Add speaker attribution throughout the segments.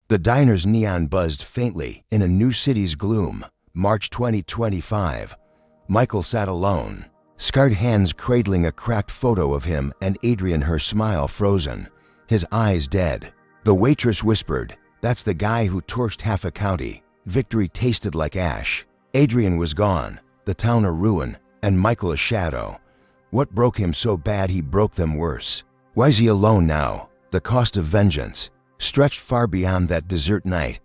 Speaker 1: The diner's neon buzzed faintly in a new city's gloom. March 2025. Michael sat alone, scarred hands cradling a cracked photo of him and Adrian, her smile frozen, his eyes dead. The waitress whispered, "That's the guy who torched half a county." Victory tasted like ash. Adrian was gone, the town a ruin, and Michael a shadow. What broke him so bad he broke them worse? Why's he alone now? The cost of vengeance stretched far beyond that desert night.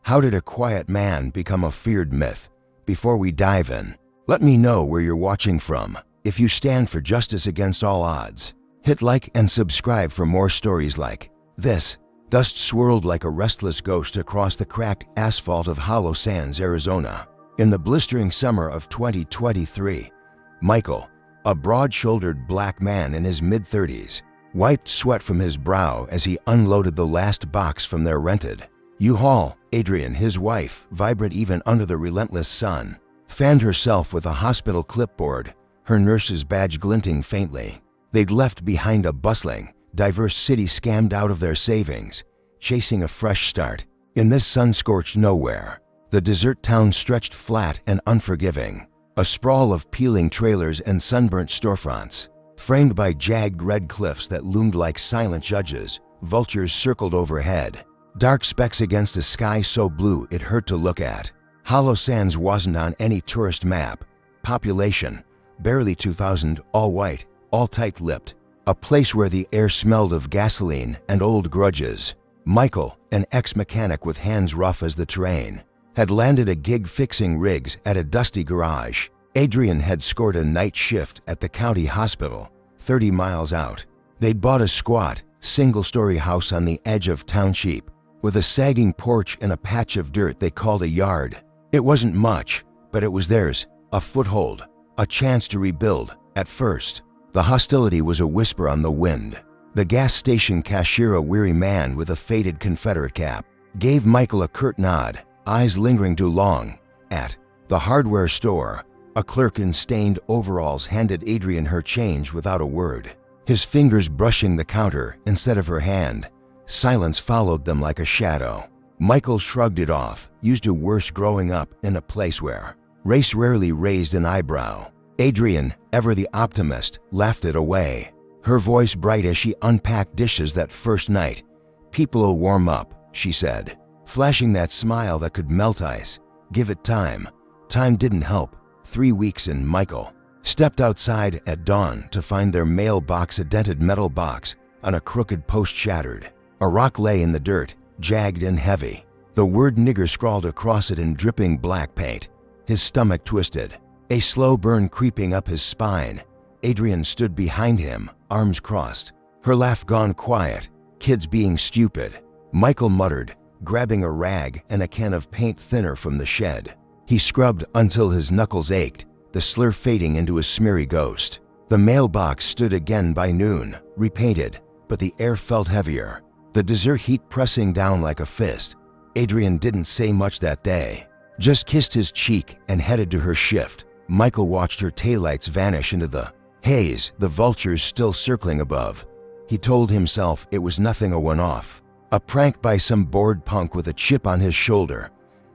Speaker 1: How did a quiet man become a feared myth? Before we dive in, let me know where you're watching from. If you stand for justice against all odds, hit like and subscribe for more stories like this. Dust swirled like a restless ghost across the cracked asphalt of Hollow Sands, Arizona. In the blistering summer of 2023, Michael, a broad-shouldered black man in his mid-30s, wiped sweat from his brow as he unloaded the last box from their rented U-Haul. Adrian, his wife, vibrant even under the relentless sun, fanned herself with a hospital clipboard, her nurse's badge glinting faintly. They'd left behind a bustling, diverse city scammed out of their savings, chasing a fresh start. In this sun-scorched nowhere, the desert town stretched flat and unforgiving, a sprawl of peeling trailers and sunburnt storefronts. Framed by jagged red cliffs that loomed like silent judges, vultures circled overhead, dark specks against a sky so blue it hurt to look at. Hollow Sands wasn't on any tourist map. Population, barely 2,000, all white, all tight-lipped. A place where the air smelled of gasoline and old grudges. Michael, an ex-mechanic with hands rough as the terrain, had landed a gig fixing rigs at a dusty garage. Adrian had scored a night shift at the county hospital, 30 miles out. They'd bought a squat, single-story house on the edge of township, with a sagging porch and a patch of dirt they called a yard. It wasn't much, but it was theirs, a foothold, a chance to rebuild. At first, the hostility was a whisper on the wind. The gas station cashier, a weary man with a faded Confederate cap, gave Michael a curt nod, eyes lingering too long. At the hardware store, a clerk in stained overalls handed Adrian her change without a word, his fingers brushing the counter instead of her hand. Silence followed them like a shadow. Michael shrugged it off, used to worse growing up in a place where race rarely raised an eyebrow. Adrian, ever the optimist, laughed it away, her voice bright as she unpacked dishes that first night. "People'll warm up," she said, flashing that smile that could melt ice. "Give it time." Time didn't help. 3 weeks in. Michael stepped outside at dawn to find their mailbox, a dented metal box on a crooked post, shattered. A rock lay in the dirt, jagged and heavy, the word nigger scrawled across it in dripping black paint. His stomach twisted, a slow burn creeping up his spine. Adrian stood behind him, arms crossed, her laugh gone quiet. "Kids being stupid," Michael muttered, grabbing a rag and a can of paint thinner from the shed. He scrubbed until his knuckles ached, the slur fading into a smeary ghost. The mailbox stood again by noon, repainted, but the air felt heavier, the desert heat pressing down like a fist. Adrian didn't say much that day, just kissed his cheek and headed to her shift. Michael watched her taillights vanish into the haze, the vultures still circling above. He told himself it was nothing, a one-off, a prank by some bored punk with a chip on his shoulder.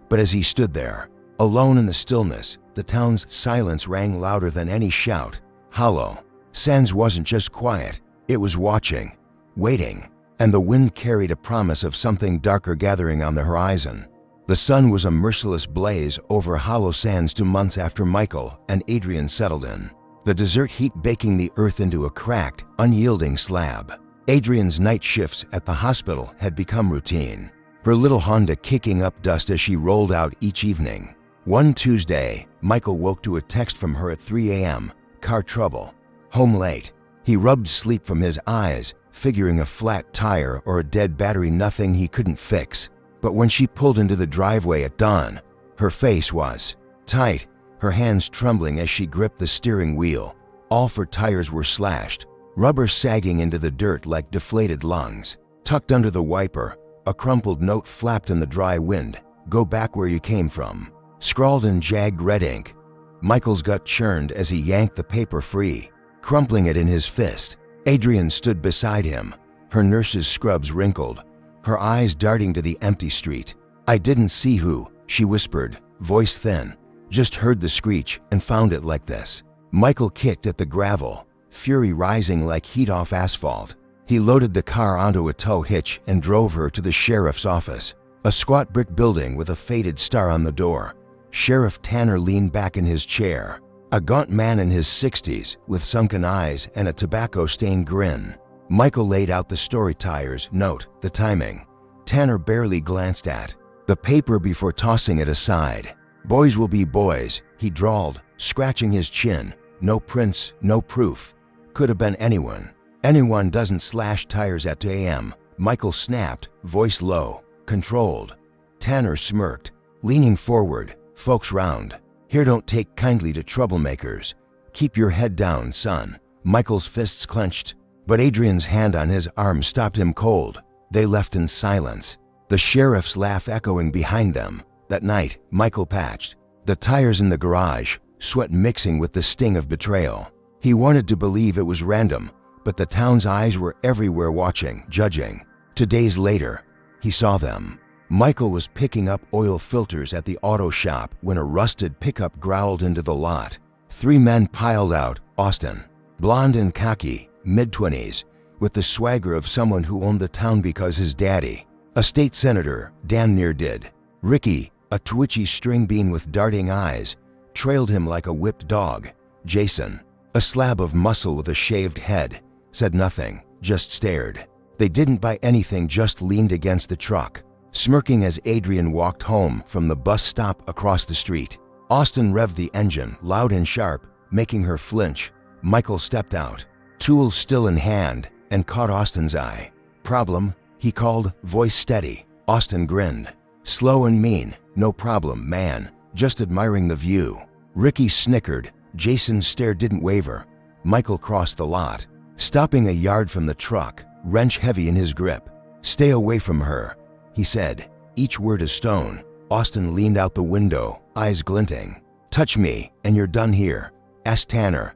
Speaker 1: But as he stood there, alone in the stillness, the town's silence rang louder than any shout. Hollow Sands wasn't just quiet, it was watching, waiting, and the wind carried a promise of something darker gathering on the horizon. The sun was a merciless blaze over Hollow Sands 2 months after Michael and Adrian settled in, the desert heat baking the earth into a cracked, unyielding slab. Adrian's night shifts at the hospital had become routine, her little Honda kicking up dust as she rolled out each evening. One Tuesday, Michael woke to a text from her at 3 a.m. Car trouble. Home late. He rubbed sleep from his eyes, figuring a flat tire or a dead battery, nothing he couldn't fix. But when she pulled into the driveway at dawn, her face was tight, her hands trembling as she gripped the steering wheel. All four tires were slashed, rubber sagging into the dirt like deflated lungs. Tucked under the wiper, a crumpled note flapped in the dry wind. "Go back where you came from," scrawled in jagged red ink. Michael's gut churned as he yanked the paper free, crumpling it in his fist. Adrian stood beside him, her nurse's scrubs wrinkled, her eyes darting to the empty street. "I didn't see who," she whispered, voice thin. "Just heard the screech and found it like this." Michael kicked at the gravel, fury rising like heat off asphalt. He loaded the car onto a tow hitch and drove her to the sheriff's office, a squat brick building with a faded star on the door. Sheriff Tanner leaned back in his chair, a gaunt man in his 60s with sunken eyes and a tobacco-stained grin. Michael laid out the story tires, note, the timing. Tanner barely glanced at the paper before tossing it aside. "Boys will be boys," he drawled, scratching his chin. "No prints, no proof. Could have been anyone. Anyone doesn't slash tires at 2 a.m. Michael snapped, voice low, controlled. Tanner smirked, leaning forward. "Folks round here don't take kindly to troublemakers. Keep your head down, son." Michael's fists clenched, but Adrian's hand on his arm stopped him cold. They left in silence, the sheriff's laugh echoing behind them. That night, Michael patched the tires in the garage, sweat mixing with the sting of betrayal. He wanted to believe it was random, but the town's eyes were everywhere watching, judging. 2 days later, he saw them. Michael was picking up oil filters at the auto shop when a rusted pickup growled into the lot. 3 men piled out, Austin, blonde and cocky, mid-20s, with the swagger of someone who owned the town because his daddy, a state senator, damn near did. Ricky, a twitchy string bean with darting eyes, trailed him like a whipped dog. Jason, a slab of muscle with a shaved head, said nothing, just stared. They didn't buy anything, just leaned against the truck, smirking as Adrian walked home from the bus stop across the street. Austin revved the engine, loud and sharp, making her flinch. Michael stepped out, tool still in hand, and caught Austin's eye. "Problem?" he called, voice steady. Austin grinned. "Slow and mean, no problem, man, just admiring the view." Ricky snickered. Jason's stare didn't waver. Michael crossed the lot, stopping a yard from the truck, wrench heavy in his grip. "Stay away from her," he said, each word a stone. Austin leaned out the window, eyes glinting. "Touch me, and you're done here," asked Tanner.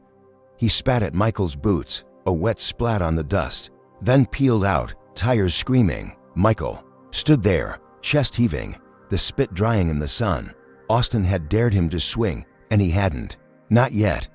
Speaker 1: He spat at Michael's boots, a wet splat on the dust, then peeled out, tires screaming. Michael stood there, chest heaving, the spit drying in the sun. Austin had dared him to swing, and he hadn't. Not yet,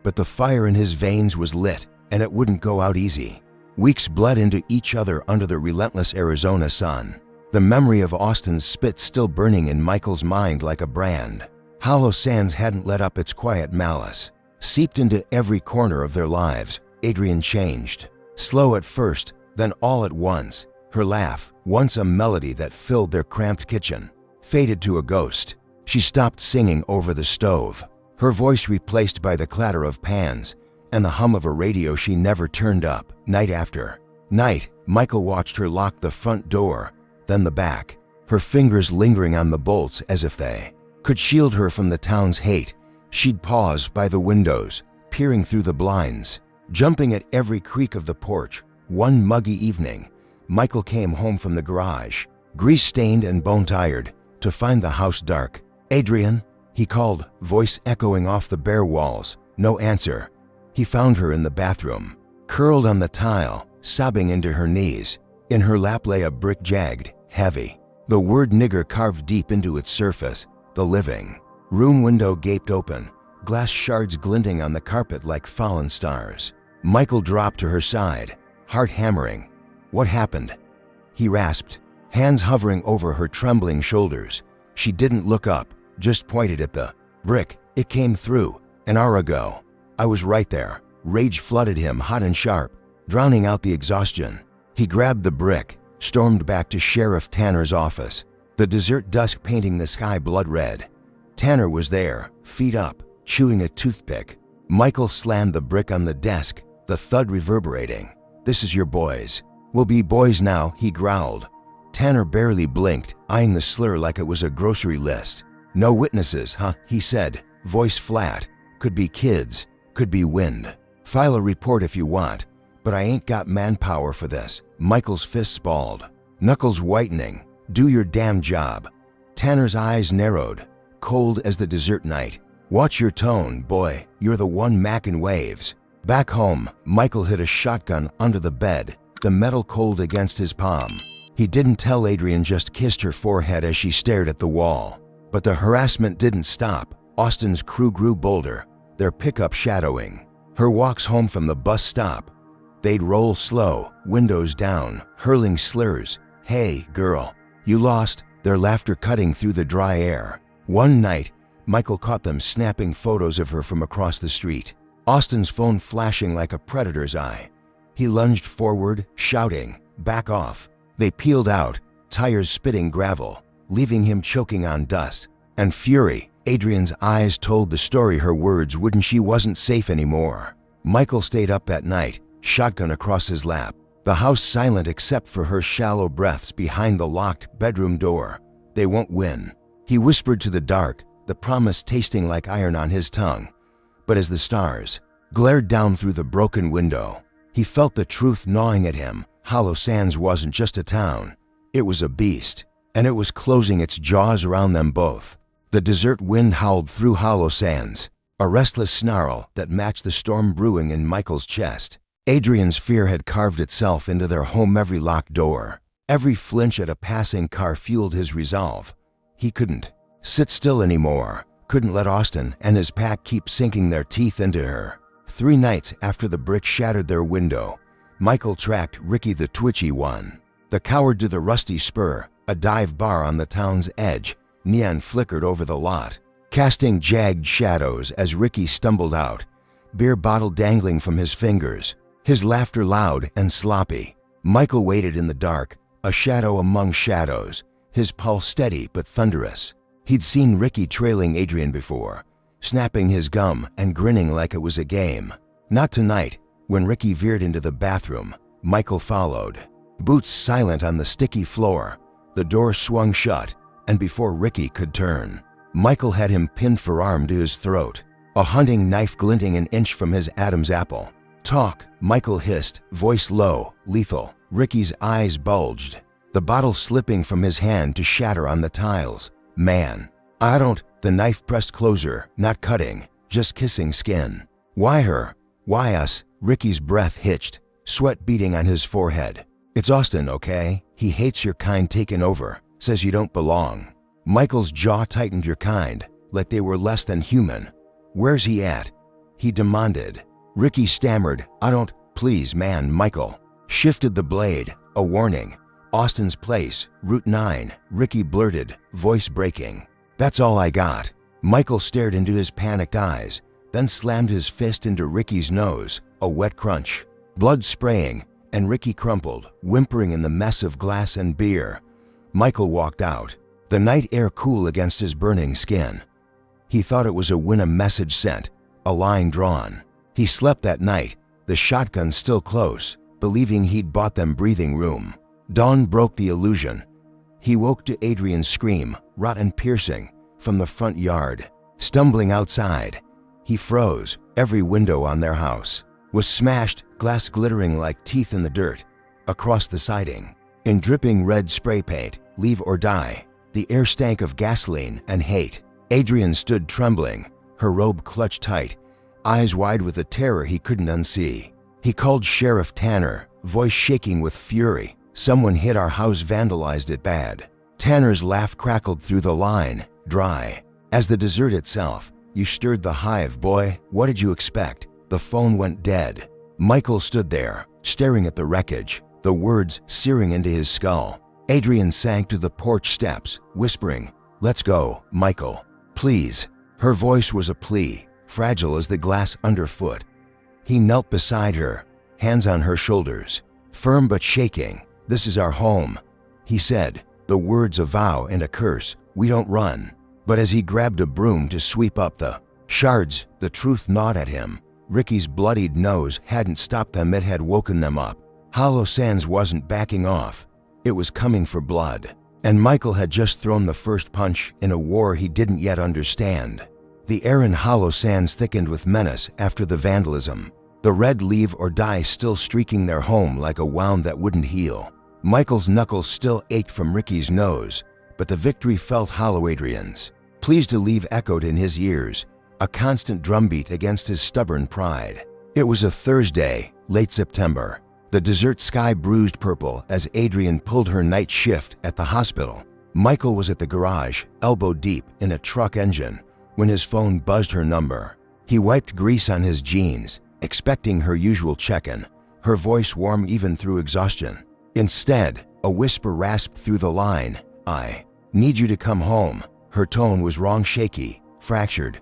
Speaker 1: but the fire in his veins was lit, and it wouldn't go out easy. Weeks bled into each other under the relentless Arizona sun, the memory of Austin's spit still burning in Michael's mind like a brand. Hollow Sands hadn't let up its quiet malice, seeped into every corner of their lives. Adrian changed, slow at first, then all at once. Her laugh, once a melody that filled their cramped kitchen, faded to a ghost. She stopped singing over the stove, her voice replaced by the clatter of pans and the hum of a radio she never turned up. Night after night, Michael watched her lock the front door, then the back, her fingers lingering on the bolts as if they could shield her from the town's hate. She'd pause by the windows, peering through the blinds, jumping at every creak of the porch. One muggy evening, Michael came home from the garage, grease-stained and bone-tired, to find the house dark. "Adrian," he called, voice echoing off the bare walls. No answer. He found her in the bathroom, curled on the tile, sobbing into her knees. In her lap lay a brick jagged, heavy, the word nigger carved deep into its surface. The living room window gaped open, glass shards glinting on the carpet like fallen stars. Michael dropped to her side, heart hammering. "What happened?" he rasped, hands hovering over her trembling shoulders. She didn't look up, just pointed at the brick. "It came through an hour ago. I was right there." Rage flooded him hot and sharp, drowning out the exhaustion. He grabbed the brick, stormed back to Sheriff Tanner's office, the desert dusk painting the sky blood red. Tanner was there, feet up, chewing a toothpick. Michael slammed the brick on the desk, the thud reverberating. "This is your boys. We'll be boys now," he growled. Tanner barely blinked, eyeing the slur like it was a grocery list. "No witnesses, huh?" he said, voice flat. "Could be kids, could be wind. File a report if you want, but I ain't got manpower for this." Michael's fists balled, knuckles whitening. "Do your damn job." Tanner's eyes narrowed, cold as the desert night. "Watch your tone, boy. You're the one mackin' waves." Back home, Michael hid a shotgun under the bed, the metal cold against his palm. He didn't tell Adrian, just kissed her forehead as she stared at the wall. But the harassment didn't stop. Austin's crew grew bolder, their pickup shadowing. Her walks home from the bus stop. They'd roll slow, windows down, hurling slurs. "Hey, girl, you lost," their laughter cutting through the dry air. One night, Michael caught them snapping photos of her from across the street, Austin's phone flashing like a predator's eye. He lunged forward, shouting, "Back off." They peeled out, tires spitting gravel, leaving him choking on dust. And fury, Adrian's eyes told the story her words wouldn't. She wasn't safe anymore. Michael stayed up that night, shotgun across his lap, the house silent except for her shallow breaths behind the locked bedroom door. They won't win, he whispered to the dark, the promise tasting like iron on his tongue. But as the stars glared down through the broken window, he felt the truth gnawing at him. Hollow Sands wasn't just a town, it was a beast, and it was closing its jaws around them both. The desert wind howled through Hollow Sands, a restless snarl that matched the storm brewing in Michael's chest. Adrian's fear had carved itself into their home. Every locked door, every flinch at a passing car fueled his resolve. He couldn't sit still anymore, couldn't let Austin and his pack keep sinking their teeth into her. 3 nights after the brick shattered their window, Michael tracked Ricky the twitchy one, the coward, to the Rusty Spur, a dive bar on the town's edge. Neon flickered over the lot, casting jagged shadows as Ricky stumbled out, beer bottle dangling from his fingers, his laughter loud and sloppy. Michael waited in the dark, a shadow among shadows, his pulse steady but thunderous. He'd seen Ricky trailing Adrian before, snapping his gum and grinning like it was a game. Not tonight. When Ricky veered into the bathroom, Michael followed, boots silent on the sticky floor. The door swung shut, and before Ricky could turn, Michael had him pinned forearm to his throat, a hunting knife glinting an inch from his Adam's apple. "Talk," Michael hissed, voice low, lethal. Ricky's eyes bulged, the bottle slipping from his hand to shatter on the tiles. "Man, I don't." The knife pressed closer, not cutting, just kissing skin. "Why her? Why us?" Ricky's breath hitched, sweat beading on his forehead. "It's Austin, okay? He hates your kind taken over, says you don't belong." Michael's jaw tightened. "Your kind, like they were less than human. Where's he at?" he demanded. Ricky stammered, "I don't." "Please, man." Michael shifted the blade, a warning. "Austin's place, Route 9, Ricky blurted, voice breaking. "That's all I got." Michael stared into his panicked eyes, then slammed his fist into Ricky's nose, a wet crunch, blood spraying, and Ricky crumpled, whimpering in the mess of glass and beer. Michael walked out, the night air cool against his burning skin. He thought it was a win, a message sent, a line drawn. He slept that night, the shotgun still close, believing he'd bought them breathing room. Dawn broke the illusion. He woke to Adrian's scream, wrought and piercing, from the front yard. Stumbling outside, he froze. Every window on their house was smashed, glass glittering like teeth in the dirt. Across the siding, in dripping red spray paint, "Leave or die." The air stank of gasoline and hate. Adrian stood trembling, her robe clutched tight, eyes wide with a terror he couldn't unsee. He called Sheriff Tanner, voice shaking with fury. "Someone hit our house, vandalized it bad." Tanner's laugh crackled through the line, dry as the desert itself. "You stirred the hive, boy. What did you expect?" The phone went dead. Michael stood there, staring at the wreckage, the words searing into his skull. Adrian sank to the porch steps, whispering, "Let's go, Michael. Please." Her voice was a plea, fragile as the glass underfoot. He knelt beside her, hands on her shoulders, firm but shaking. "This is our home," he said, the words a vow and a curse. "We don't run." But as he grabbed a broom to sweep up the shards, the truth gnawed at him. Ricky's bloodied nose hadn't stopped them, it had woken them up. Hollow Sands wasn't backing off. It was coming for blood. And Michael had just thrown the first punch in a war he didn't yet understand. The air in Hollow Sands thickened with menace after the vandalism. The red "leave or die" still streaking their home like a wound that wouldn't heal. Michael's knuckles still ached from Ricky's nose, but the victory felt hollow. Adrian's "please to leave" echoed in his ears, a constant drumbeat against his stubborn pride. It was a Thursday, late September. The desert sky bruised purple as Adrian pulled her night shift at the hospital. Michael was at the garage, elbow deep in a truck engine, when his phone buzzed her number. He wiped grease on his jeans, expecting her usual check-in, her voice warm even through exhaustion. Instead, a whisper rasped through the line. "I need you to come home." Her tone was wrong, shaky, fractured.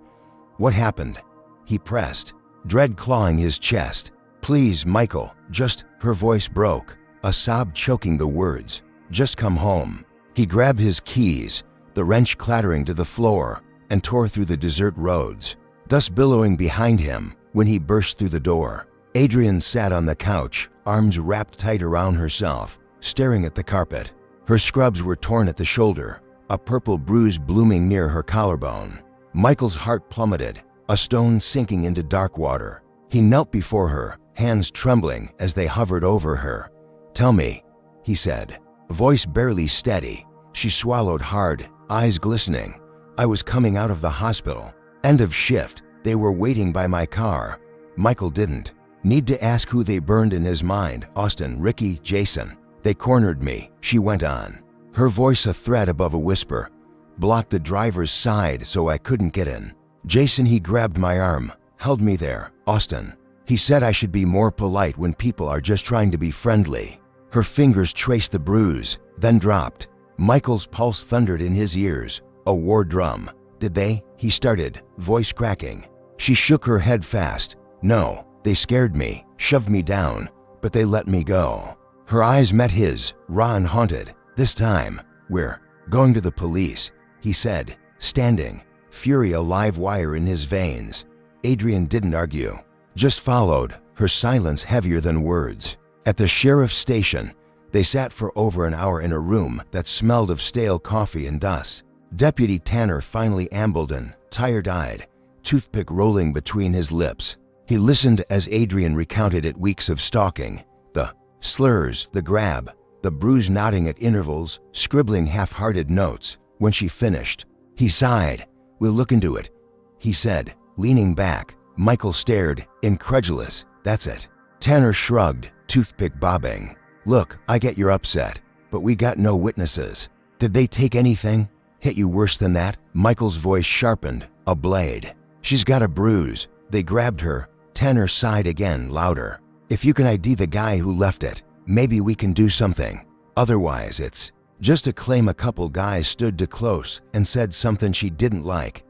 Speaker 1: "What happened?" He pressed, dread clawing his chest. "Please, Michael, just..." Her voice broke, a sob choking the words. "Just come home." He grabbed his keys, the wrench clattering to the floor, and tore through the desert roads, dust billowing behind him when he burst through the door. Adrian sat on the couch, arms wrapped tight around herself, staring at the carpet. Her scrubs were torn at the shoulder, a purple bruise blooming near her collarbone. Michael's heart plummeted, a stone sinking into dark water. He knelt before her, hands trembling as they hovered over her. "Tell me," he said, voice barely steady. She swallowed hard, eyes glistening. "I was coming out of the hospital. End of shift. They were waiting by my car." Michael didn't need to ask who they burned in his mind. Austin, Ricky, Jason. "They cornered me," she went on, her voice a thread above a whisper. "Blocked the driver's side so I couldn't get in. Jason, he grabbed my arm, held me there. Austin, he said I should be more polite when people are just trying to be friendly." Her fingers traced the bruise, then dropped. Michael's pulse thundered in his ears, a war drum. "Did they?" he started, voice cracking. She shook her head fast. "No, they scared me, shoved me down, but they let me go." Her eyes met his, raw and haunted. "This time, we're going to the police," he said, standing, fury a live wire in his veins. Adrian didn't argue, just followed, her silence heavier than words. At the sheriff's station, they sat for over an hour in a room that smelled of stale coffee and dust. Deputy Tanner finally ambled in, tired-eyed, toothpick rolling between his lips. He listened as Adrian recounted it, weeks of stalking, the slurs, the grab, the bruise, nodding at intervals, scribbling half-hearted notes. When she finished, he sighed. "We'll look into it," he said, leaning back. Michael stared, incredulous. "That's it." Tanner shrugged, toothpick bobbing. "Look, I get you're upset, but we got no witnesses. Did they take anything? Hit you worse than that?" Michael's voice sharpened, a blade. "She's got a bruise. They grabbed her." Tanner sighed again, louder. "If you can ID the guy who left it, maybe we can do something. Otherwise, it's just a claim." A couple guys stood too close and said something she didn't like.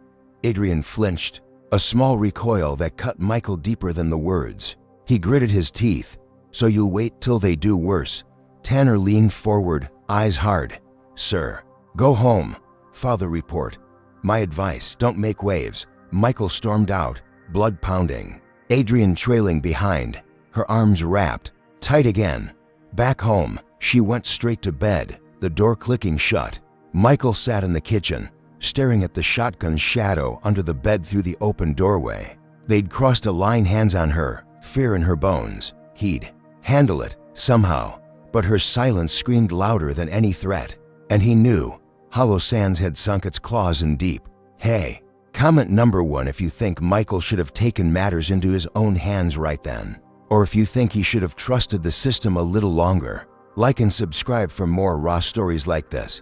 Speaker 1: Adrian flinched, a small recoil that cut Michael deeper than the words. He gritted his teeth. "So you'll wait till they do worse?" Tanner leaned forward, eyes hard. "Sir, go home. Father report. My advice, don't make waves." Michael stormed out, blood pounding. Adrian trailing behind, her arms wrapped tight again. Back home, she went straight to bed, the door clicking shut. Michael sat in the kitchen, staring at the shotgun's shadow under the bed through the open doorway. They'd crossed a line, hands on her, fear in her bones. He'd handle it, somehow, but her silence screamed louder than any threat. And he knew, Hollow Sands had sunk its claws in deep. Hey, comment number 1 if you think Michael should have taken matters into his own hands right then, or if you think he should have trusted the system a little longer. Like and subscribe for more raw stories like this.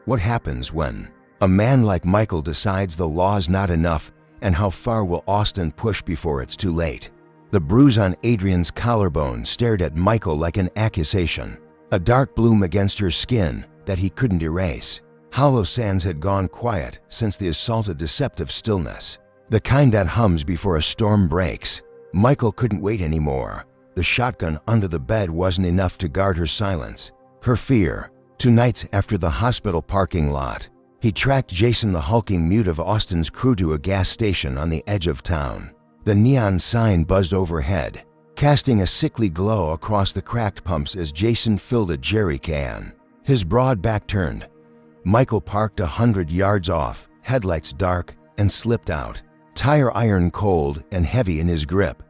Speaker 1: What happens when a man like Michael decides the law's not enough, and how far will Austin push before it's too late? The bruise on Adrian's collarbone stared at Michael like an accusation, a dark bloom against her skin that he couldn't erase. Hollow Sands had gone quiet since the assault, a deceptive stillness, the kind that hums before a storm breaks. Michael couldn't wait anymore. The shotgun under the bed wasn't enough to guard her silence, her fear. 2 nights after the hospital parking lot, he tracked Jason, the hulking mute of Austin's crew, to a gas station on the edge of town. The neon sign buzzed overhead, casting a sickly glow across the cracked pumps as Jason filled a jerry can. His broad back turned. Michael parked 100 yards off, headlights dark, and slipped out, tire iron cold and heavy in his grip.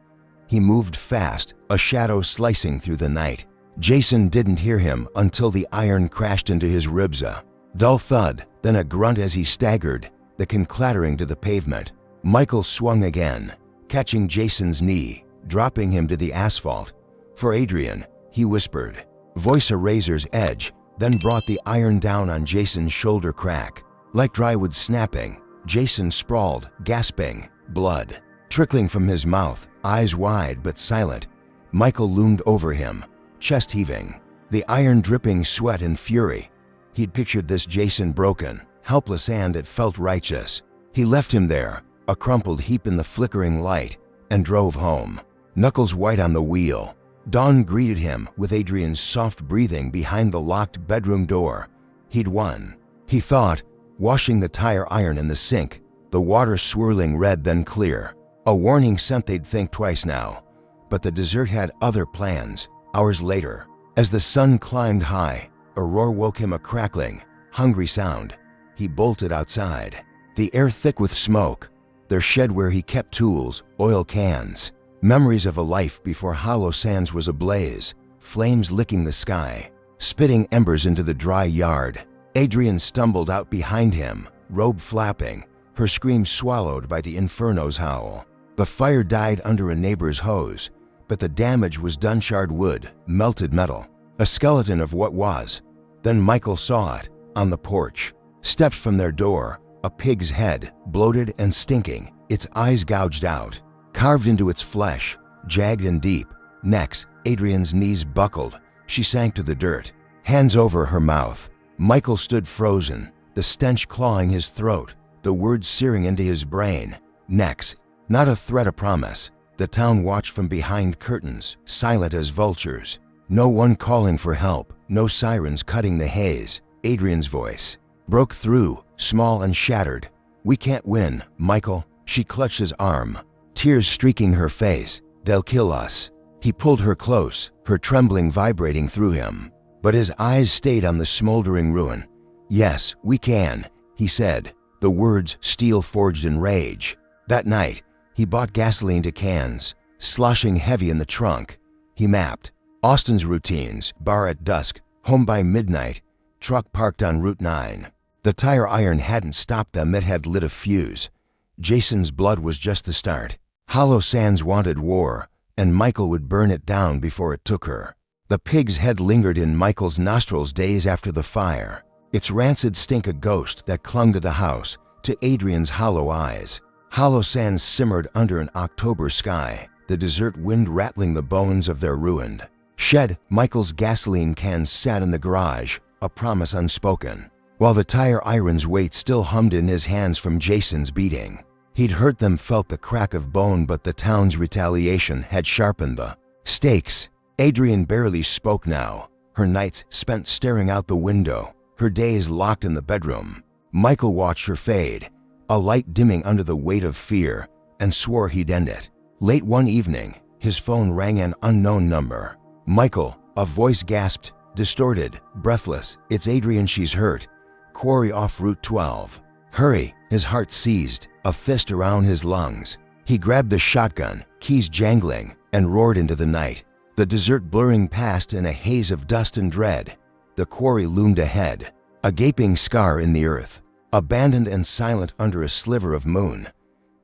Speaker 1: He moved fast, a shadow slicing through the night. Jason didn't hear him until the iron crashed into his ribs, a dull thud, then a grunt as he staggered, the can clattering to the pavement. Michael swung again, catching Jason's knee, dropping him to the asphalt. For Adrian, he whispered. Voice a razor's edge, then brought the iron down on Jason's shoulder crack. Like drywood snapping, Jason sprawled, gasping, blood trickling from his mouth, eyes wide but silent. Michael loomed over him, chest heaving, the iron dripping sweat and fury. He'd pictured this Jason broken, helpless, and it felt righteous. He left him there, a crumpled heap in the flickering light, and drove home, knuckles white on the wheel. Dawn greeted him with Adrian's soft breathing behind the locked bedroom door. He'd won, he thought, washing the tire iron in the sink, the water swirling red then clear. A warning sent they'd think twice now. But the dessert had other plans. Hours later, as the sun climbed high, a roar woke him, a crackling, hungry sound. He bolted outside, the air thick with smoke. Their shed where he kept tools, oil cans, memories of a life before Hollow Sands was ablaze, flames licking the sky, spitting embers into the dry yard. Adrian stumbled out behind him, robe flapping, her scream swallowed by the inferno's howl. The fire died under a neighbor's hose, but the damage was done. Charred wood, melted metal, a skeleton of what was. Then Michael saw it, on the porch. Steps from their door, a pig's head, bloated and stinking, its eyes gouged out, carved into its flesh, jagged and deep. Next, Adrian's knees buckled. She sank to the dirt, hands over her mouth. Michael stood frozen, the stench clawing his throat, the words searing into his brain. Next, not a threat, a promise. The town watched from behind curtains, silent as vultures. No one calling for help, no sirens cutting the haze. Adrian's voice broke through, small and shattered. We can't win, Michael. She clutched his arm, tears streaking her face. They'll kill us. He pulled her close, her trembling vibrating through him. But his eyes stayed on the smoldering ruin. Yes, we can, he said, the words steel forged in rage. That night, he bought gasoline to cans, sloshing heavy in the trunk. He mapped Austin's routines: bar at dusk, home by midnight, truck parked on Route 9. The tire iron hadn't stopped them, it had lit a fuse. Jason's blood was just the start. Hollow Sands wanted war, and Michael would burn it down before it took her. The pig's head lingered in Michael's nostrils days after the fire, its rancid stink a ghost that clung to the house, to Adrian's hollow eyes. Hollow Sands simmered under an October sky, the desert wind rattling the bones of their ruined shed. Michael's gasoline cans sat in the garage, a promise unspoken, while the tire iron's weight still hummed in his hands from Jason's beating. He'd hurt them, felt the crack of bone, but the town's retaliation had sharpened the stakes. Adrian barely spoke now, her nights spent staring out the window, her days locked in the bedroom. Michael watched her fade, a light dimming under the weight of fear, and swore he'd end it. Late one evening, his phone rang, an unknown number. Michael, a voice gasped, distorted, breathless. It's Adrian, she's hurt. Quarry off Route 12. Hurry, his heart seized, a fist around his lungs. He grabbed the shotgun, keys jangling, and roared into the night. The desert blurring past in a haze of dust and dread. The quarry loomed ahead, a gaping scar in the earth, abandoned and silent under a sliver of moon.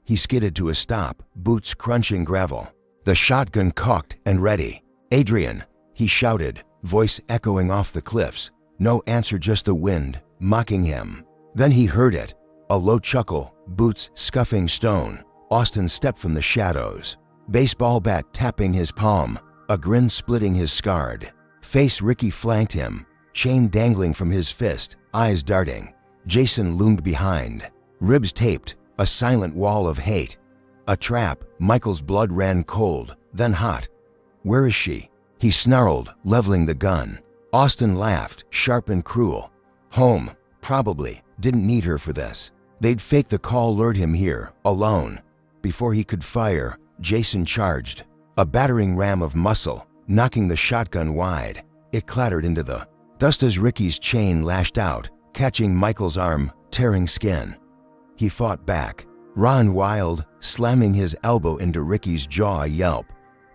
Speaker 1: He skidded to a stop, boots crunching gravel, the shotgun cocked and ready. Adrian, he shouted, voice echoing off the cliffs. No answer, just the wind, mocking him. Then he heard it, a low chuckle, boots scuffing stone. Austin stepped from the shadows, baseball bat tapping his palm, a grin splitting his scarred face. Ricky flanked him, chain dangling from his fist, eyes darting. Jason loomed behind, ribs taped, a silent wall of hate. A trap. Michael's blood ran cold, then hot. Where is she? He snarled, leveling the gun. Austin laughed, sharp and cruel. Home, probably. Didn't need her for this. They'd faked the call, lured him here, alone. Before he could fire, Jason charged, a battering ram of muscle, knocking the shotgun wide. It clattered into the dust as Ricky's chain lashed out, catching Michael's arm, tearing skin. He fought back, raw and wild, slamming his elbow into Ricky's jaw. A yelp,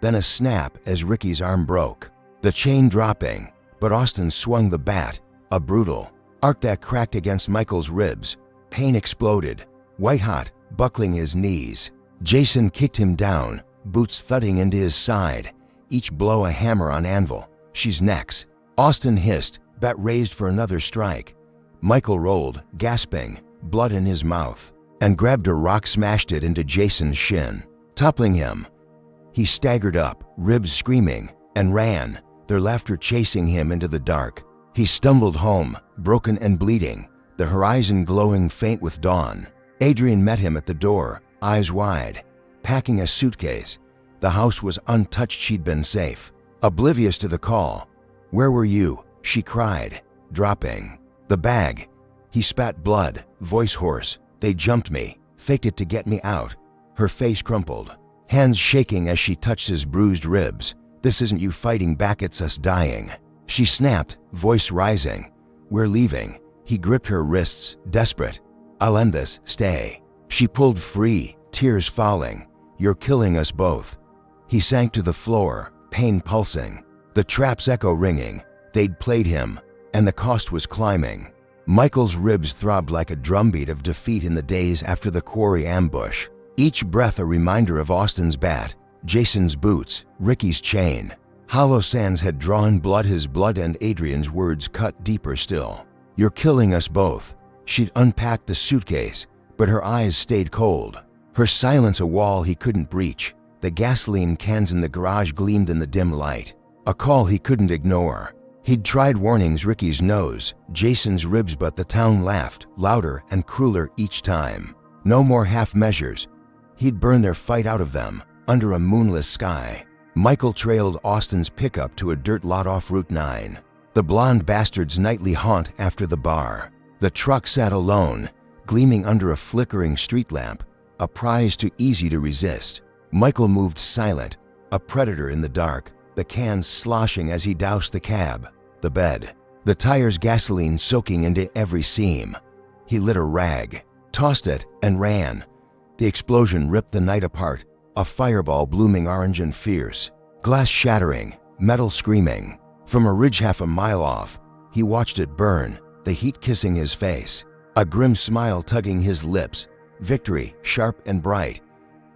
Speaker 1: then a snap as Ricky's arm broke, the chain dropping, but Austin swung the bat, a brutal arc that cracked against Michael's ribs. Pain exploded, white hot, buckling his knees. Jason kicked him down, boots thudding into his side, each blow a hammer on anvil. She's next. Austin hissed, bat raised for another strike. Michael rolled, gasping, blood in his mouth, and grabbed a rock, smashed it into Jason's shin, toppling him. He staggered up, ribs screaming, and ran, their laughter chasing him into the dark. He stumbled home, broken and bleeding, the horizon glowing faint with dawn. Adrian met him at the door, eyes wide, packing a suitcase. The house was untouched, she'd been safe, oblivious to the call. "Where were you?" she cried, dropping the bag. He spat blood, voice hoarse. "They jumped me, faked it to get me out." Her face crumpled, hands shaking as she touched his bruised ribs. "This isn't you fighting back, it's us dying." She snapped, voice rising. "We're leaving." He gripped her wrists, desperate. "I'll end this, stay." She pulled free, tears falling. "You're killing us both." He sank to the floor, pain pulsing, the trap's echo ringing. They'd played him, and the cost was climbing. Michael's ribs throbbed like a drumbeat of defeat in the days after the quarry ambush. Each breath a reminder of Austin's bat, Jason's boots, Ricky's chain. Hollow Sands had drawn blood, his blood, and Adrian's words cut deeper still. "You're killing us both." She'd unpacked the suitcase, but her eyes stayed cold. Her silence a wall he couldn't breach. The gasoline cans in the garage gleamed in the dim light. A call he couldn't ignore. He'd tried warnings, Ricky's nose, Jason's ribs, but the town laughed, louder and crueler each time. No more half measures. He'd burn their fight out of them, under a moonless sky. Michael trailed Austin's pickup to a dirt lot off Route 9, the blonde bastard's nightly haunt after the bar. The truck sat alone, gleaming under a flickering street lamp, a prize too easy to resist. Michael moved silent, a predator in the dark, the cans sloshing as he doused the cab, the bed, the tires gasoline soaking into every seam. He lit a rag, tossed it, and ran. The explosion ripped the night apart, a fireball blooming orange and fierce, glass shattering, metal screaming. From a ridge half a mile off, he watched it burn, the heat kissing his face, a grim smile tugging his lips. Victory, sharp and bright.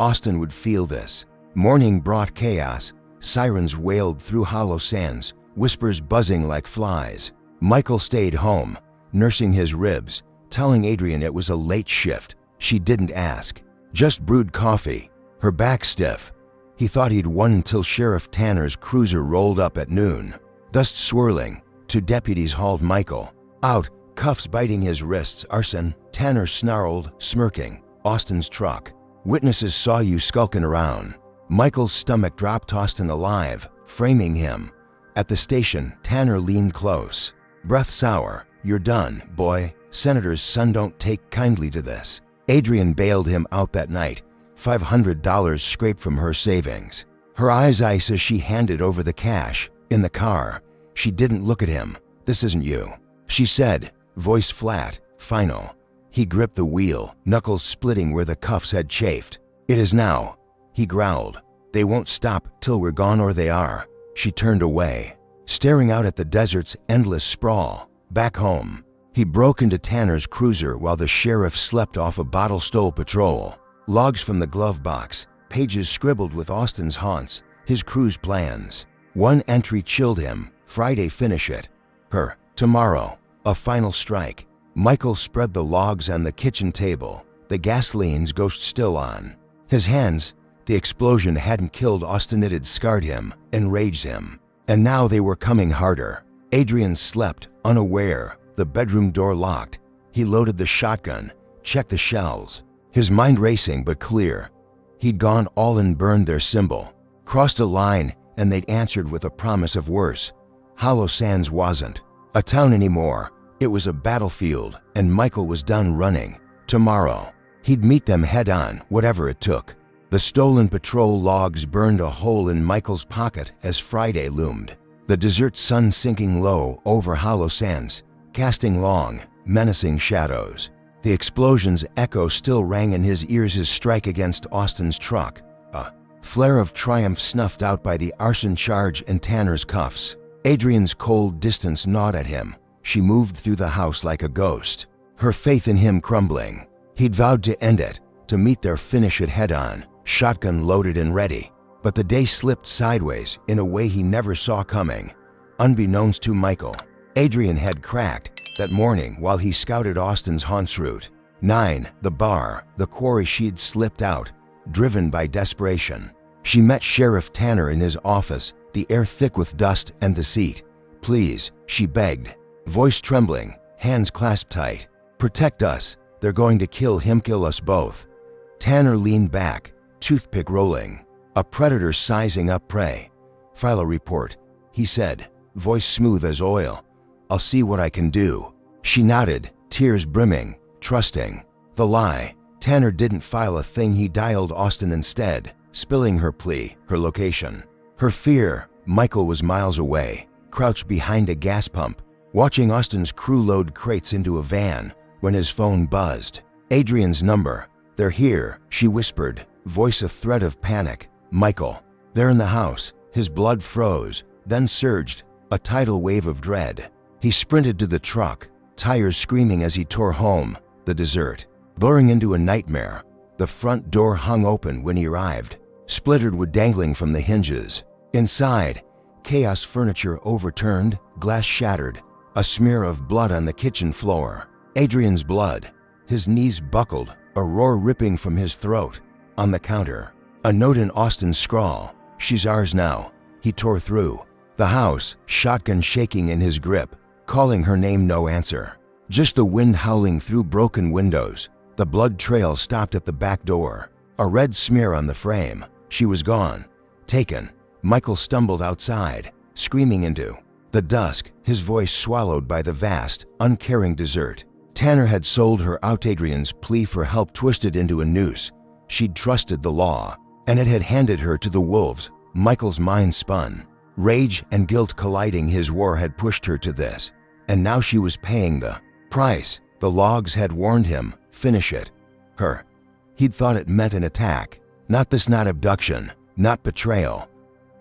Speaker 1: Austin would feel this. Morning brought chaos. Sirens wailed through Hollow Sands, whispers buzzing like flies. Michael stayed home, nursing his ribs, telling Adrian it was a late shift. She didn't ask, just brewed coffee, her back stiff. He thought he'd won until Sheriff Tanner's cruiser rolled up at noon. Dust swirling, 2 deputies hauled Michael out, cuffs biting his wrists. "Arson," Tanner snarled, smirking. "Austin's truck. Witnesses saw you skulking around." Michael's stomach dropped. Austin alive, framing him. At the station, Tanner leaned close, breath sour. "You're done, boy. Senator's son don't take kindly to this." Adrian bailed him out that night, $500 scraped from her savings. Her eyes ice as she handed over the cash. In the car, she didn't look at him. "This isn't you," she said, voice flat, final. He gripped the wheel, knuckles splitting where the cuffs had chafed. "It is now," he growled. "They won't stop till we're gone, or they are." She turned away, staring out at the desert's endless sprawl. Back home, he broke into Tanner's cruiser while the sheriff slept off a bottle stole patrol. Logs from the glove box, pages scribbled with Austin's haunts, his cruise plans. One entry chilled him. Friday, finish it. Her, tomorrow, a final strike. Michael spread the logs on the kitchen table, the gasoline's ghost still on. His hands, the explosion hadn't killed Austin, it had scarred him, enraged him. And now they were coming harder. Adrian slept, unaware, the bedroom door locked. He loaded the shotgun, checked the shells, his mind racing but clear. He'd gone all in, burned their symbol, crossed a line, and they'd answered with a promise of worse. Hollow Sands wasn't a town anymore. It was a battlefield, and Michael was done running. Tomorrow, he'd meet them head on, whatever it took. The stolen patrol logs burned a hole in Michael's pocket as Friday loomed. The desert sun sinking low over Hollow Sands, casting long, menacing shadows. The explosion's echo still rang in his ears, his strike against Austin's truck. A flare of triumph snuffed out by the arson charge and Tanner's cuffs. Adrian's cold distance gnawed at him. She moved through the house like a ghost, her faith in him crumbling. He'd vowed to end it, to meet their finish it head on, shotgun loaded and ready. But the day slipped sideways in a way he never saw coming. Unbeknownst to Michael, Adrian had cracked that morning while he scouted Austin's haunts route. 9. The bar, the quarry she'd slipped out, driven by desperation. She met Sheriff Tanner in his office, the air thick with dust and deceit. "Please," she begged, voice trembling, hands clasped tight. "Protect us. They're going to kill him, kill us both." Tanner leaned back, toothpick rolling. "A predator sizing up prey. File a report," he said, voice smooth as oil. "I'll see what I can do." She nodded, tears brimming, trusting. The lie. Tanner didn't file a thing. He dialed Austin instead, spilling her plea, her location. Her fear. Michael was miles away, crouched behind a gas pump, watching Austin's crew load crates into a van when his phone buzzed. Adrian's number. "They're here," she whispered, voice a threat of panic. "Michael." "They're in the house." His blood froze, then surged, a tidal wave of dread. He sprinted to the truck, tires screaming as he tore home. The desert, blurring into a nightmare. The front door hung open when he arrived, splittered wood dangling from the hinges. Inside, chaos, furniture overturned, glass shattered, a smear of blood on the kitchen floor. Adrian's blood. His knees buckled, a roar ripping from his throat. On the counter, a note in Austin's scrawl. "She's ours now." He tore through the house, shotgun shaking in his grip, calling her name. No answer. Just the wind howling through broken windows. The blood trail stopped at the back door. A red smear on the frame. She was gone. Taken. Michael stumbled outside, screaming into the dusk, his voice swallowed by the vast, uncaring desert. Tanner had sold her out. Adrian's plea for help twisted into a noose. She'd trusted the law, and it had handed her to the wolves. Michael's mind spun. Rage and guilt colliding. His war had pushed her to this, and now she was paying the price. The logs had warned him. Finish it. Her. He'd thought it meant an attack. Not this, not abduction, not betrayal.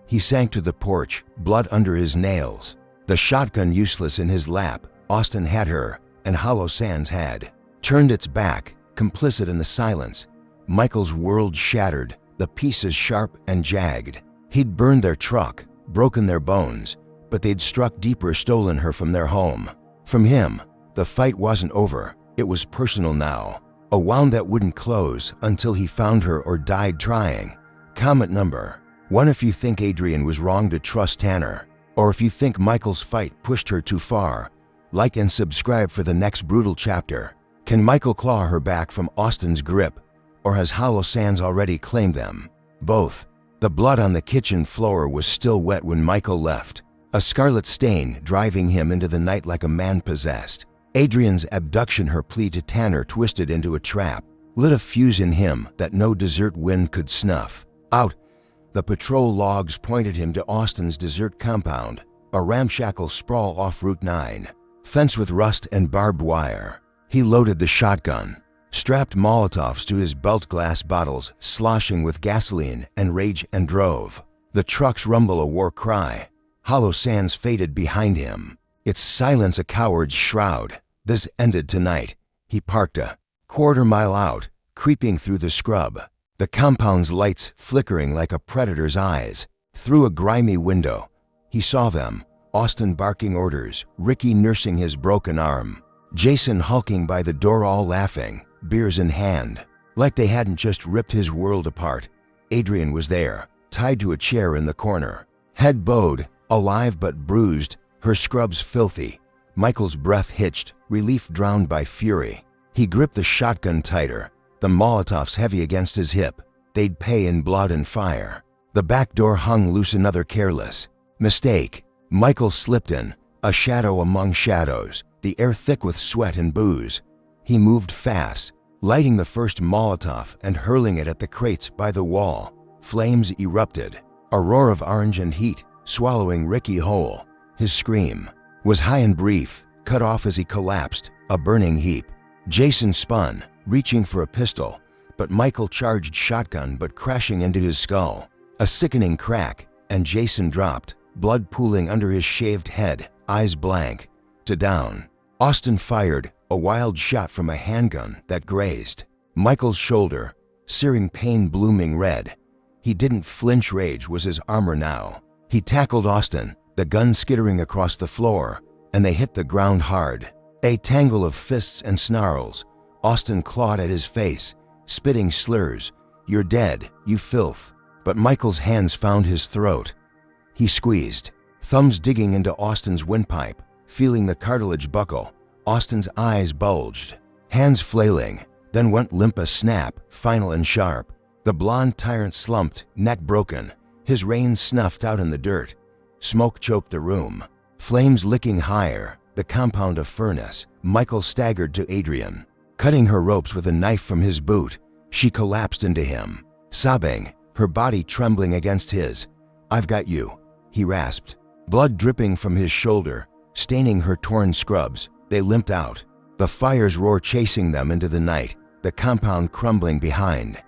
Speaker 1: He sank to the porch, blood under his nails. The shotgun useless in his lap. Austin had her, and Hollow Sands had turned its back, complicit in the silence. Michael's world shattered, the pieces sharp and jagged. He'd burned their truck, broken their bones, but they'd struck deeper, stolen her from their home. From him. The fight wasn't over. It was personal now. A wound that wouldn't close until he found her or died trying. Comment number 1 if you think Adrian was wrong to trust Tanner, or if you think Michael's fight pushed her too far. Like and subscribe for the next brutal chapter. Can Michael claw her back from Austin's grip, or has Hollow Sands already claimed them? Both. The blood on the kitchen floor was still wet when Michael left, a scarlet stain driving him into the night like a man possessed. Adrian's abduction, her plea to Tanner, twisted into a trap, lit a fuse in him that no desert wind could snuff out. The patrol logs pointed him to Austin's desert compound, a ramshackle sprawl off Route 9, fenced with rust and barbed wire. He loaded the shotgun, strapped Molotovs to his belt, glass bottles sloshing with gasoline and rage, and drove. The truck's rumble a war cry. Hollow Sands faded behind him, its silence a coward's shroud. This ended tonight. He parked a quarter-mile out, creeping through the scrub, the compound's lights flickering like a predator's eyes. Through a grimy window, he saw them, Austin barking orders, Ricky nursing his broken arm, Jason hulking by the door, all laughing, beers in hand, like they hadn't just ripped his world apart. Adrian was there, tied to a chair in the corner, head bowed, alive but bruised, her scrubs filthy. Michael's breath hitched, relief drowned by fury. He gripped the shotgun tighter, the Molotovs heavy against his hip. They'd pay in blood and fire. The back door hung loose, another careless mistake. Michael slipped in, a shadow among shadows, the air thick with sweat and booze. He moved fast, lighting the first Molotov and hurling it at the crates by the wall. Flames erupted, a roar of orange and heat, swallowing Ricky whole. His scream was high and brief, cut off as he collapsed, a burning heap. Jason spun, reaching for a pistol, but Michael charged shotgun but crashing into his skull. A sickening crack, and Jason dropped, blood pooling under his shaved head, eyes blank, to down. Austin fired, a wild shot from a handgun that grazed Michael's shoulder, searing pain blooming red. He didn't flinch. Rage was his armor now. He tackled Austin, the gun skittering across the floor, and they hit the ground hard. A tangle of fists and snarls. Austin clawed at his face, spitting slurs. "You're dead, you filth." But Michael's hands found his throat. He squeezed, thumbs digging into Austin's windpipe, feeling the cartilage buckle. Austin's eyes bulged, hands flailing, then went limp. A snap, final and sharp. The blonde tyrant slumped, neck broken, his reins snuffed out in the dirt. Smoke choked the room, flames licking higher, the compound a furnace. Michael staggered to Adrian, cutting her ropes with a knife from his boot. She collapsed into him, sobbing, her body trembling against his. "I've got you," he rasped, blood dripping from his shoulder, staining her torn scrubs. They limped out, the fire's roar chasing them into the night, the compound crumbling behind.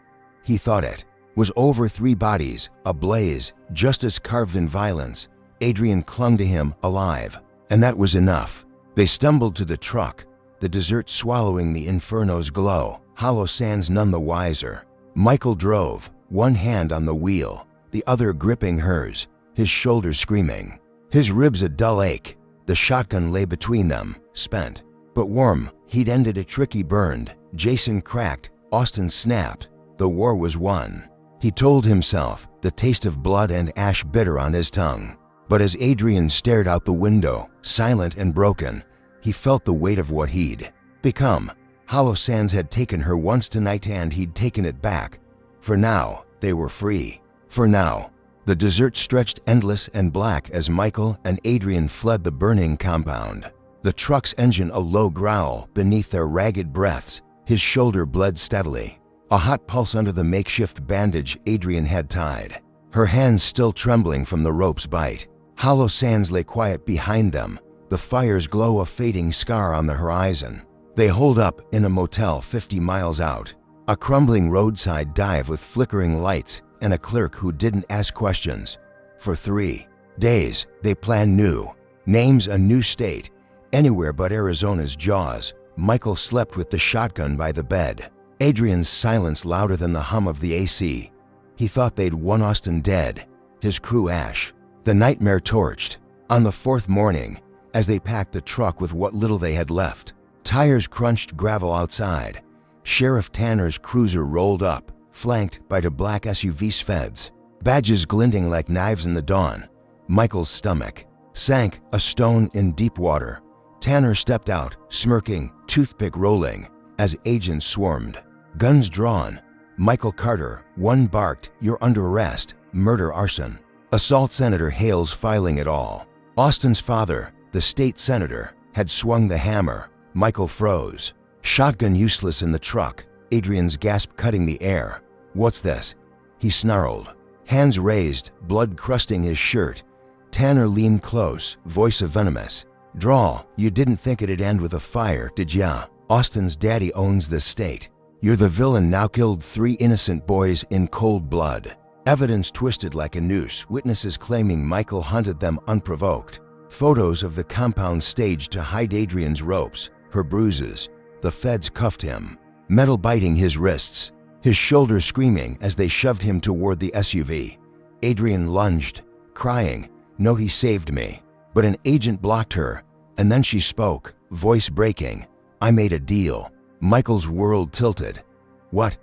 Speaker 1: He thought it was over. 3 bodies, ablaze, justice carved in violence. Adrian clung to him, alive, and that was enough. They stumbled to the truck, the desert swallowing the inferno's glow, hollow sands none the wiser. Michael drove, one hand on the wheel, the other gripping hers, his shoulder screaming, his ribs a dull ache. The shotgun lay between them, spent, but warm. He'd ended a tricky burned. Jason cracked, Austin snapped. The war was won. He told himself, the taste of blood and ash bitter on his tongue. But as Adrian stared out the window, silent and broken, he felt the weight of what he'd become. Hollow Sands had taken her once tonight and he'd taken it back. For now, they were free. For now. The desert stretched endless and black as Michael and Adrian fled the burning compound. The truck's engine a low growl beneath their ragged breaths. His shoulder bled steadily, a hot pulse under the makeshift bandage Adrian had tied. Her hands still trembling from the rope's bite. Hollow Sands lay quiet behind them, the fire's glow a fading scar on the horizon. They holed up in a motel 50 miles out, a crumbling roadside dive with flickering lights and a clerk who didn't ask questions. For 3 days, they planned new names, a new state, anywhere but Arizona's jaws. Michael slept with the shotgun by the bed, Adrian's silence louder than the hum of the AC. He thought they'd won. Austin dead, his crew ash, the nightmare torched. On the 4th morning, as they packed the truck with what little they had left, tires crunched gravel outside. Sheriff Tanner's cruiser rolled up, flanked by 2 black SUV feds, badges glinting like knives in the dawn. Michael's stomach sank, a stone in deep water. Tanner stepped out, smirking, toothpick rolling, as agents swarmed, guns drawn. Michael Carter, one barked, "You're under arrest, murder, arson." Assault Senator Hales filing it all. Austin's father, the state senator, had swung the hammer. Michael froze, shotgun useless in the truck. Adrian's gasp cutting the air. "What's this?" he snarled, hands raised, blood crusting his shirt. Tanner leaned close, voice a venomous drawl. "You didn't think it'd end with a fire, did ya? Austin's daddy owns this state. You're the villain now. Killed 3 innocent boys in cold blood." Evidence twisted like a noose, witnesses claiming Michael hunted them unprovoked. Photos of the compound staged to hide Adrian's ropes, her bruises. The feds cuffed him, metal biting his wrists, his shoulders screaming as they shoved him toward the SUV. Adrian lunged, crying, "No, he saved me." But an agent blocked her, and then she spoke, voice breaking. "I made a deal." Michael's world tilted. "What?"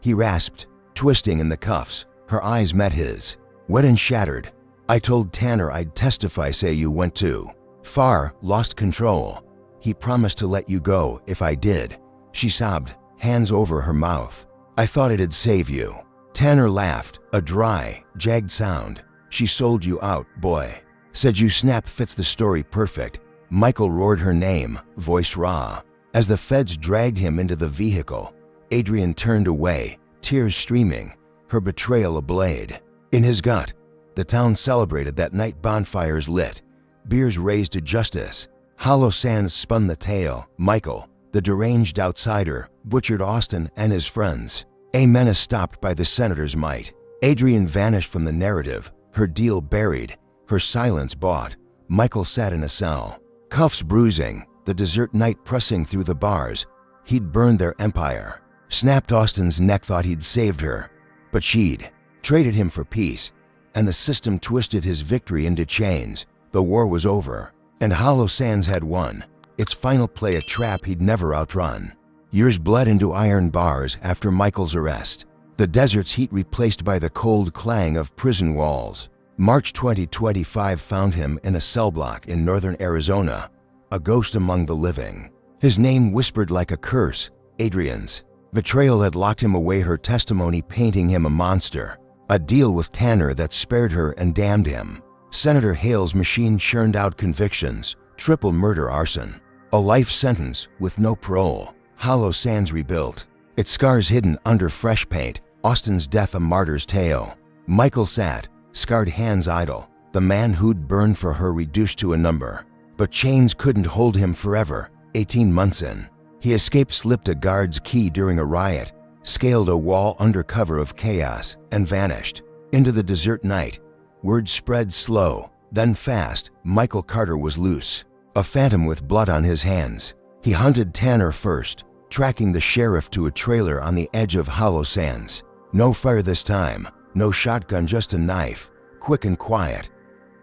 Speaker 1: he rasped, twisting in the cuffs. Her eyes met his, wet and shattered. "I told Tanner I'd testify. Say you went too far, lost control. He promised to let you go if I did." She sobbed, hands over her mouth. "I thought it'd save you." Tanner laughed, a dry, jagged sound. "She sold you out, boy. Said you snapped. Fits the story perfect." Michael roared her name, voice raw. As the feds dragged him into the vehicle, Adrian turned away, tears streaming, her betrayal a blade in his gut. The town celebrated that night, bonfires lit, beers raised to justice. Hollow Sands spun the tale. Michael, the deranged outsider, butchered Austin and his friends. A menace stopped by the senator's might. Adrian vanished from the narrative, her deal buried, her silence bought. Michael sat in a cell, cuffs bruising, the desert night pressing through the bars. He'd burned their empire, snapped Austin's neck, thought he'd saved her. But she'd traded him for peace, and the system twisted his victory into chains. The war was over, and Hollow Sands had won. Its final play a trap he'd never outrun. Years bled into iron bars after Michael's arrest. The desert's heat replaced by the cold clang of prison walls. March 2025 found him in a cell block in northern Arizona, a ghost among the living. His name whispered like a curse, Adrian's. Betrayal had locked him away, her testimony painting him a monster. A deal with Tanner that spared her and damned him. Senator Hale's machine churned out convictions, triple murder, arson. A life sentence with no parole. Hollow Sands rebuilt. Its scars hidden under fresh paint. Austin's death a martyr's tale. Michael sat, scarred hands idle. The man who'd burned for her reduced to a number. But chains couldn't hold him forever. 18 months in, he escaped, slipped a guard's key during a riot, scaled a wall under cover of chaos, and vanished. Into the desert night. Word spread slow, then fast. Michael Carter was loose. A phantom with blood on his hands. He hunted Tanner first, tracking the sheriff to a trailer on the edge of Hollow Sands. No fire this time, no shotgun, just a knife, quick and quiet.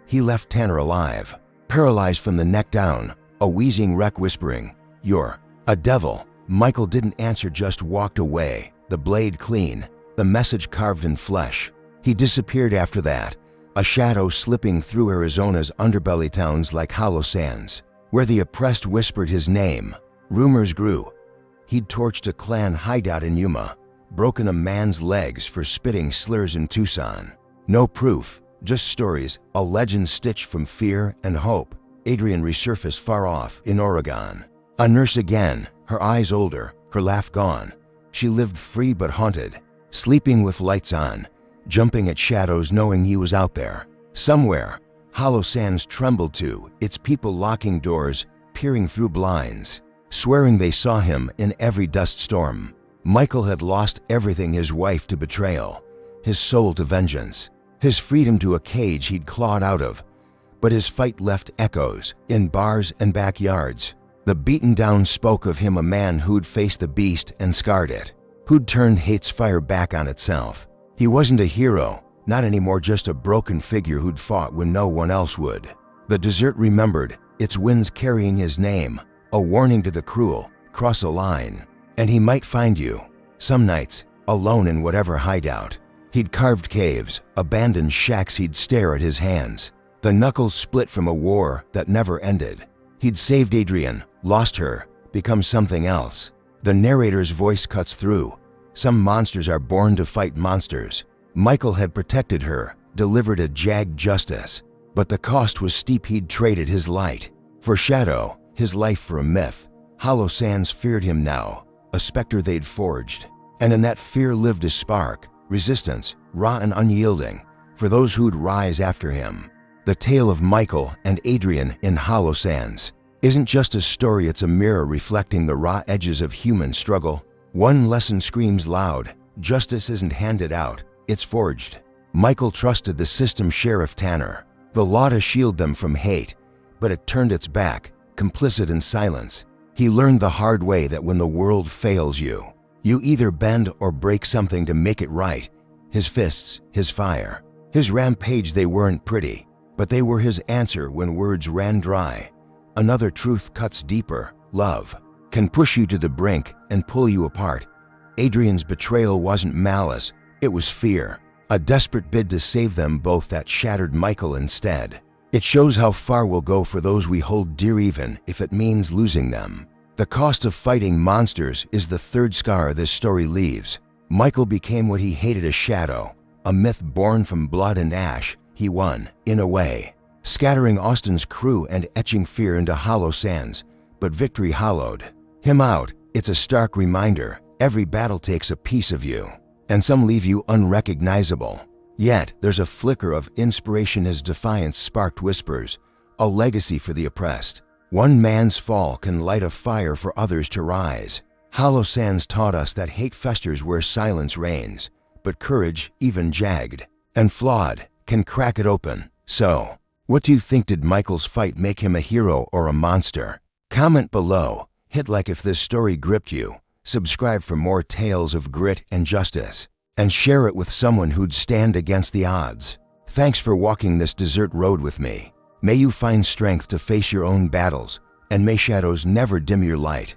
Speaker 1: He left Tanner alive, paralyzed from the neck down, a wheezing wreck whispering, "You're a devil." Michael didn't answer, just walked away, the blade clean, the message carved in flesh. He disappeared after that, a shadow slipping through Arizona's underbelly towns like Hollow Sands, where the oppressed whispered his name. Rumors grew. He'd torched a Klan hideout in Yuma, broken a man's legs for spitting slurs in Tucson. No proof, just stories, a legend stitched from fear and hope. Adrian resurfaced far off in Oregon. A nurse again, her eyes older, her laugh gone. She lived free but haunted, sleeping with lights on, jumping at shadows knowing he was out there. Somewhere, Hollow Sands trembled too, its people locking doors, peering through blinds, swearing they saw him in every dust storm. Michael had lost everything, his wife to betrayal, his soul to vengeance, his freedom to a cage he'd clawed out of. But his fight left echoes in bars and backyards. The beaten down spoke of him, a man who'd faced the beast and scarred it, who'd turned hate's fire back on itself. He wasn't a hero, not anymore, just a broken figure who'd fought when no one else would. The desert remembered, its winds carrying his name, a warning to the cruel, cross a line, and he might find you, some nights, alone in whatever hideout. He'd carved caves, abandoned shacks, he'd stare at his hands, the knuckles split from a war that never ended. He'd saved Adrian, lost her, become something else. The narrator's voice cuts through. Some monsters are born to fight monsters. Michael had protected her, delivered a jagged justice. But the cost was steep. He'd traded his light for shadow, his life for a myth. Hollow Sands feared him now, a specter they'd forged. And in that fear lived a spark, resistance, raw and unyielding, for those who'd rise after him. The tale of Michael and Adrian in Hollow Sands isn't just a story, it's a mirror reflecting the raw edges of human struggle. One lesson screams loud: justice isn't handed out, it's forged. Michael trusted the system, Sheriff Tanner, the law to shield them from hate, but it turned its back, complicit in silence. He learned the hard way that when the world fails you, you either bend or break something to make it right. His fists, his fire, his rampage, they weren't pretty, but they were his answer when words ran dry. Another truth cuts deeper: love can push you to the brink and pull you apart. Adrian's betrayal wasn't malice, it was fear, a desperate bid to save them both that shattered Michael instead. It shows how far we'll go for those we hold dear, even if it means losing them. The cost of fighting monsters is the third scar this story leaves. Michael became what he hated, a shadow, a myth born from blood and ash. He won, in a way, scattering Austin's crew and etching fear into Hollow Sands, but victory hollowed him out. It's a stark reminder: every battle takes a piece of you, and some leave you unrecognizable. Yet there's a flicker of inspiration as defiance sparked whispers, a legacy for the oppressed. One man's fall can light a fire for others to rise. Hollow Sands taught us that hate festers where silence reigns, but courage, even jagged and flawed, can crack it open. So, what do you think? Did Michael's fight make him a hero or a monster? Comment below, hit like if this story gripped you, subscribe for more tales of grit and justice, and share it with someone who'd stand against the odds. Thanks for walking this desert road with me. May you find strength to face your own battles, and may shadows never dim your light.